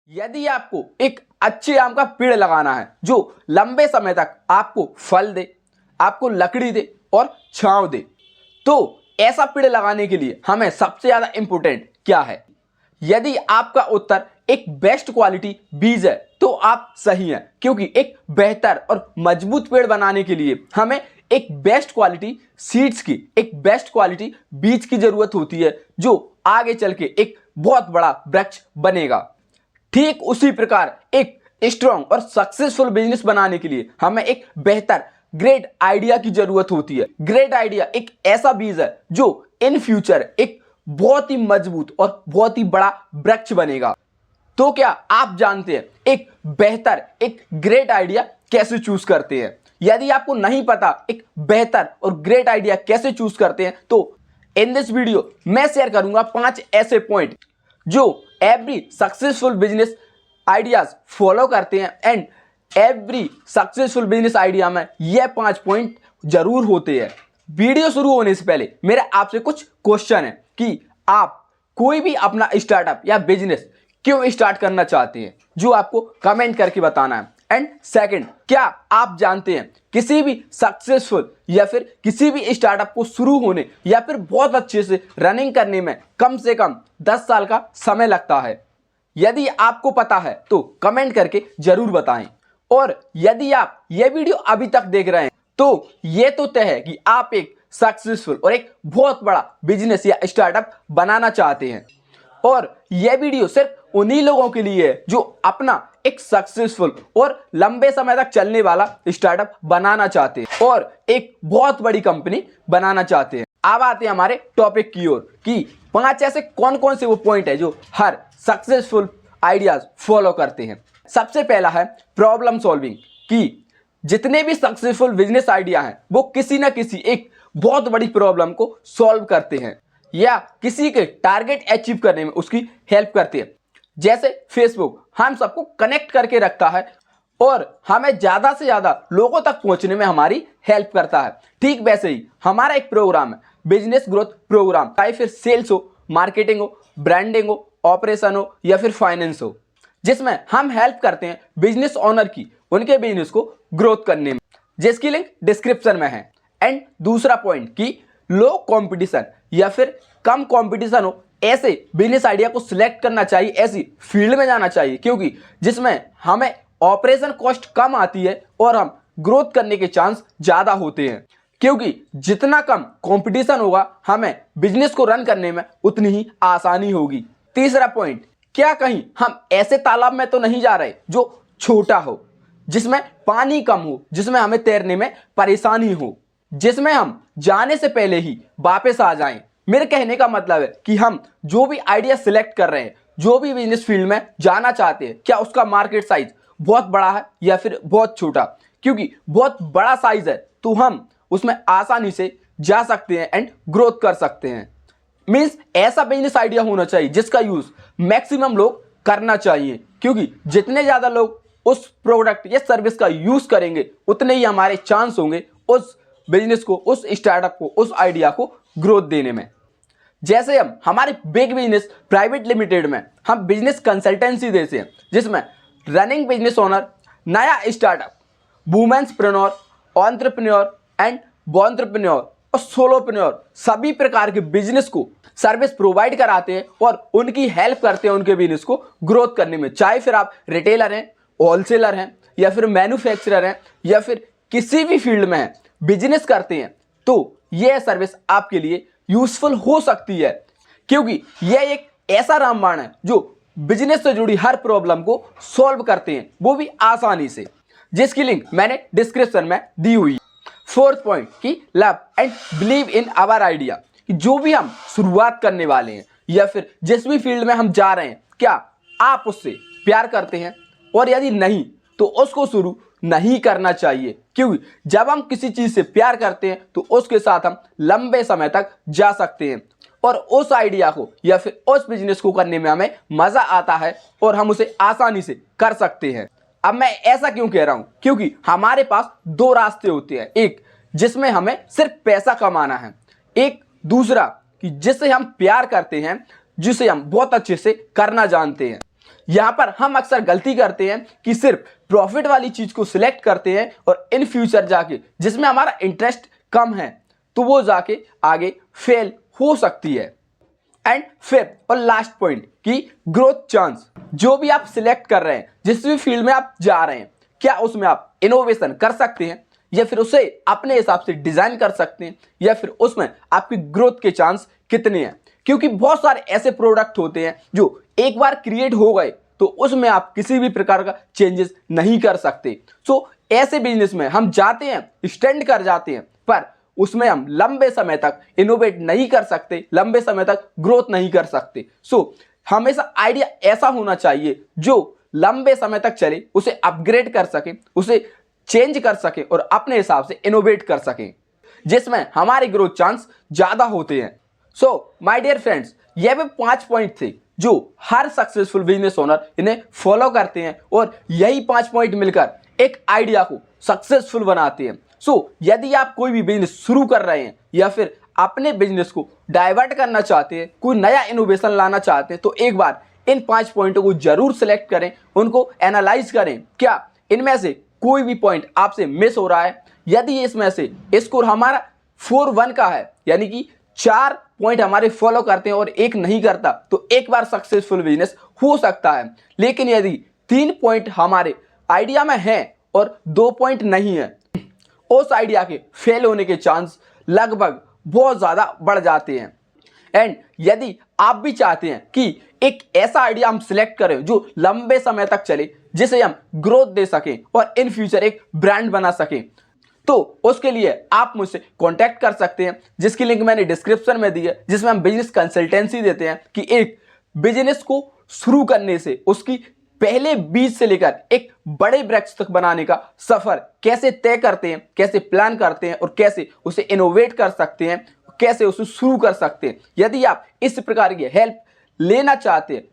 यदि आपको एक अच्छे आम का पेड़ लगाना है जो लंबे समय तक आपको फल दे, आपको लकड़ी दे और छांव दे, तो ऐसा पेड़ लगाने के लिए हमें सबसे ज़्यादा इम्पोर्टेंट क्या है? यदि आपका उत्तर एक बेस्ट क्वालिटी बीज है तो आप सही हैं, क्योंकि एक बेहतर और मजबूत पेड़ बनाने के लिए हमें एक बेस्ट क्वालिटी सीड्स की, एक बेस्ट क्वालिटी बीज की जरूरत होती है जो आगे चल के एक बहुत बड़ा वृक्ष बनेगा। ठीक उसी प्रकार एक स्ट्रॉन्ग और सक्सेसफुल बिजनेस बनाने के लिए हमें एक बेहतर ग्रेट आइडिया की जरूरत होती है। ग्रेट आइडिया एक ऐसा बीज है जो इन फ्यूचर एक बहुत ही मजबूत और बहुत ही बड़ा वृक्ष बनेगा। तो क्या आप जानते हैं एक बेहतर, एक ग्रेट आइडिया कैसे चूज करते हैं? यदि आपको नहीं पता एक बेहतर और ग्रेट आइडिया कैसे चूज करते हैं, तो इन दिस वीडियो मैं शेयर करूंगा 5 ऐसे पॉइंट जो every successful business ideas follow करते हैं। And every successful business idea में ये 5 पॉइंट जरूर होते हैं। वीडियो शुरू होने से पहले मेरा आपसे कुछ क्वेश्चन है कि आप कोई भी अपना स्टार्टअप या बिजनेस क्यों स्टार्ट करना चाहते हैं, जो आपको कमेंट करके बताना है। एंड सेकंड, क्या आप जानते हैं किसी भी सक्सेसफुल या फिर किसी भी स्टार्टअप को शुरू होने या फिर बहुत अच्छे से रनिंग करने में कम से कम 10 साल का समय लगता है? यदि आपको पता है तो कमेंट करके जरूर बताएं। और यदि आप ये वीडियो अभी तक देख रहे हैं तो ये तो तय है कि आप एक सक्सेसफुल और एक बहुत बड़ा बिजनेस या स्टार्टअप बनाना चाहते हैं। और यह वीडियो सिर्फ उन्हीं लोगों के लिए है जो अपना एक सक्सेसफुल और लंबे समय तक चलने वाला स्टार्टअप बनाना चाहते हैं और एक बहुत बड़ी कंपनी बनाना चाहते हैं। अब आते हैं हमारे टॉपिक की ओर कि 5 ऐसे कौन कौन से वो पॉइंट है जो हर सक्सेसफुल आइडियाज फॉलो करते हैं। सबसे पहला है प्रॉब्लम सॉल्विंग, कि जितने भी सक्सेसफुल बिजनेस आइडिया हैं वो किसी ना किसी एक बहुत बड़ी प्रॉब्लम को सॉल्व करते हैं या किसी के टारगेट अचीव करने में उसकी हेल्प करते हैं। जैसे फेसबुक हम सबको कनेक्ट करके रखता है और हमें ज़्यादा से ज़्यादा लोगों तक पहुंचने में हमारी हेल्प करता है। ठीक वैसे ही हमारा एक प्रोग्राम है बिजनेस ग्रोथ प्रोग्राम, चाहे फिर सेल्स हो, मार्केटिंग हो, ब्रांडिंग हो, ऑपरेशन हो या फिर फाइनेंस हो, जिसमें हम हेल्प करते हैं बिजनेस ओनर की उनके बिजनेस को ग्रोथ करने में, जिसकी लिंक डिस्क्रिप्शन में है। एंड दूसरा पॉइंट कि लो कंपटीशन या फिर कम कंपटीशन हो, ऐसे बिजनेस आइडिया को सिलेक्ट करना चाहिए, ऐसी फील्ड में जाना चाहिए क्योंकि जिसमें हमें ऑपरेशन कॉस्ट कम आती है और हम ग्रोथ करने के चांस ज़्यादा होते हैं, क्योंकि जितना कम कंपटीशन होगा हमें बिजनेस को रन करने में उतनी ही आसानी होगी। तीसरा पॉइंट, क्या कहीं हम ऐसे तालाब में तो नहीं जा रहे जो छोटा हो, जिसमें पानी कम हो, जिसमें हमें तैरने में परेशानी हो, जिसमें हम जाने से पहले ही वापस आ जाएं। मेरे कहने का मतलब है कि हम जो भी आइडिया सिलेक्ट कर रहे हैं, जो भी बिजनेस फील्ड में जाना चाहते हैं, क्या उसका मार्केट साइज बहुत बड़ा है या फिर बहुत छोटा? क्योंकि बहुत बड़ा साइज है तो हम उसमें आसानी से जा सकते हैं एंड ग्रोथ कर सकते हैं। मीन्स ऐसा बिजनेस आइडिया होना चाहिए जिसका यूज मैक्सिमम लोग करना चाहिए, क्योंकि जितने ज़्यादा लोग उस प्रोडक्ट या सर्विस का यूज करेंगे उतने ही हमारे चांस होंगे उस बिजनेस को, उस स्टार्टअप को, उस आइडिया को ग्रोथ देने में। जैसे हम हमारे बिग बिजनेस प्राइवेट लिमिटेड में हम बिजनेस कंसल्टेंसी देते हैं, जिसमें रनिंग बिजनेस ओनर, नया स्टार्टअप, वुमेन्सप्रेन्योर, एंटरप्रेन्योर एंड बॉन्ट्रप्रेन्योर और सोलोप्रेन्योर सभी प्रकार के बिजनेस को सर्विस प्रोवाइड कराते हैं और उनकी हेल्प करते हैं उनके बिजनेस को ग्रोथ करने में। चाहे फिर आप रिटेलर हैं, होलसेलर हैं या फिर मैन्युफैक्चरर हैं या फिर किसी भी फील्ड में हैं, बिजनेस करते हैं, तो यह सर्विस आपके लिए यूजफुल हो सकती है, क्योंकि यह एक ऐसा रामबाण है जो बिजनेस से जुड़ी हर प्रॉब्लम को सॉल्व करते हैं, वो भी आसानी से, जिसकी लिंक मैंने डिस्क्रिप्शन में दी हुई है। फोर्थ पॉइंट कि love and believe in our idea, कि जो भी हम शुरुआत करने वाले हैं या फिर जिस भी फील्ड में हम जा रहे हैं, क्या आप उससे प्यार करते हैं? और यदि नहीं तो उसको शुरू नहीं करना चाहिए, क्योंकि जब हम किसी चीज़ से प्यार करते हैं तो उसके साथ हम लंबे समय तक जा सकते हैं और उस आइडिया को या फिर उस बिजनेस को करने में हमें मज़ा आता है और हम उसे आसानी से कर सकते हैं। अब मैं ऐसा क्यों कह रहा हूँ? क्योंकि हमारे पास 2 रास्ते होते हैं, एक जिसमें हमें सिर्फ पैसा कमाना है, एक दूसरा कि जिससे हम प्यार करते हैं, जिसे हम बहुत अच्छे से करना जानते हैं। यहाँ पर हम अक्सर गलती करते हैं कि सिर्फ प्रॉफिट वाली चीज को सिलेक्ट करते हैं और इन फ्यूचर जाके जिसमें हमारा इंटरेस्ट कम है तो वो जाके आगे फेल हो सकती है। एंड फिफ्थ और लास्ट पॉइंट कि ग्रोथ चांस, जो भी आप सिलेक्ट कर रहे हैं, जिस भी फील्ड में आप जा रहे हैं, क्या उसमें आप इनोवेशन कर सकते हैं या फिर उसे अपने हिसाब से डिजाइन कर सकते हैं या फिर उसमें आपकी ग्रोथ के चांस कितने हैं। क्योंकि बहुत सारे ऐसे प्रोडक्ट होते हैं जो एक बार क्रिएट हो गए तो उसमें आप किसी भी प्रकार का चेंजेस नहीं कर सकते। सो ऐसे बिजनेस में हम जाते हैं, स्टैंड कर जाते हैं, पर उसमें हम लंबे समय तक इनोवेट नहीं कर सकते, लंबे समय तक ग्रोथ नहीं कर सकते। सो हमेशा आइडिया ऐसा होना चाहिए जो लंबे समय तक चले, उसे अपग्रेड कर सके, उसे चेंज कर सके और अपने हिसाब से इनोवेट कर सके, जिसमें हमारे ग्रोथ चांस ज्यादा होते हैं। सो माय डियर फ्रेंड्स, ये भी 5 पॉइंट थे जो हर सक्सेसफुल बिजनेस ओनर इन्हें फॉलो करते हैं और यही 5 पॉइंट मिलकर एक आइडिया को सक्सेसफुल बनाते हैं। सो यदि आप कोई भी बिजनेस शुरू कर रहे हैं या फिर अपने बिजनेस को डाइवर्ट करना चाहते हैं, कोई नया इनोवेशन लाना चाहते हैं, तो एक बार इन 5 पॉइंटों को जरूर सिलेक्ट करें, उनको एनालाइज करें, क्या इनमें से कोई भी पॉइंट आपसे मिस हो रहा है। यदि इसमें से स्कोर हमारा 4-1 का है, यानी कि 4 पॉइंट हमारे फॉलो करते हैं और एक नहीं करता, तो एक बार सक्सेसफुल बिजनेस हो सकता है। लेकिन यदि 3 पॉइंट हमारे आइडिया में हैं और 2 पॉइंट नहीं है, उस आइडिया के फेल होने के चांस लगभग बहुत ज्यादा बढ़ जाते हैं। एंड यदि आप भी चाहते हैं कि एक ऐसा आइडिया हम सिलेक्ट करें जो लंबे समय तक चले, जिसे हम ग्रोथ दे सकें और इन फ्यूचर एक ब्रांड बना सकें, तो उसके लिए आप मुझसे कांटेक्ट कर सकते हैं, जिसकी लिंक मैंने डिस्क्रिप्शन में दी है, जिसमें हम बिजनेस कंसल्टेंसी देते हैं कि एक बिजनेस को शुरू करने से उसकी पहले बीज से लेकर एक बड़े वृक्ष तक बनाने का सफर कैसे तय करते हैं, कैसे प्लान करते हैं और कैसे उसे इनोवेट कर सकते हैं, कैसे उसे शुरू कर सकते हैं। यदि आप इस प्रकार की हेल्प लेना चाहते हैं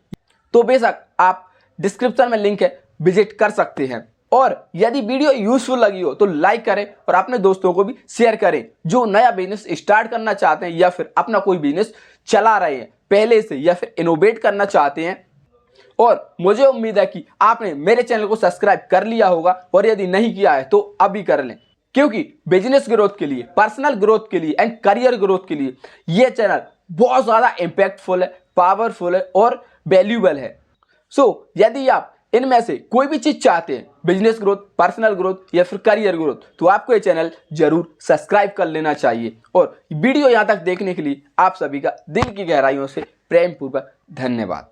तो बेशक आप डिस्क्रिप्शन में लिंक है, विजिट कर सकते हैं। और यदि वीडियो यूजफुल लगी हो तो लाइक करें और अपने दोस्तों को भी शेयर करें जो नया बिजनेस स्टार्ट करना चाहते हैं या फिर अपना कोई बिजनेस चला रहे हैं पहले से या फिर इनोवेट करना चाहते हैं। और मुझे उम्मीद है कि आपने मेरे चैनल को सब्सक्राइब कर लिया होगा और यदि नहीं किया है तो अभी कर लें, क्योंकि बिजनेस ग्रोथ के लिए, पर्सनल ग्रोथ के लिए एंड करियर ग्रोथ के लिए यह चैनल बहुत ज्यादा इंपैक्टफुल है, पावरफुल है और वैल्यूएबल है। सो यदि आप इनमें से कोई भी चीज चाहते हैं, बिजनेस ग्रोथ, पर्सनल ग्रोथ या फिर करियर ग्रोथ, तो आपको ये चैनल जरूर सब्सक्राइब कर लेना चाहिए। और वीडियो यहां तक देखने के लिए आप सभी का दिल की गहराइयों से प्रेम पूर्वक धन्यवाद।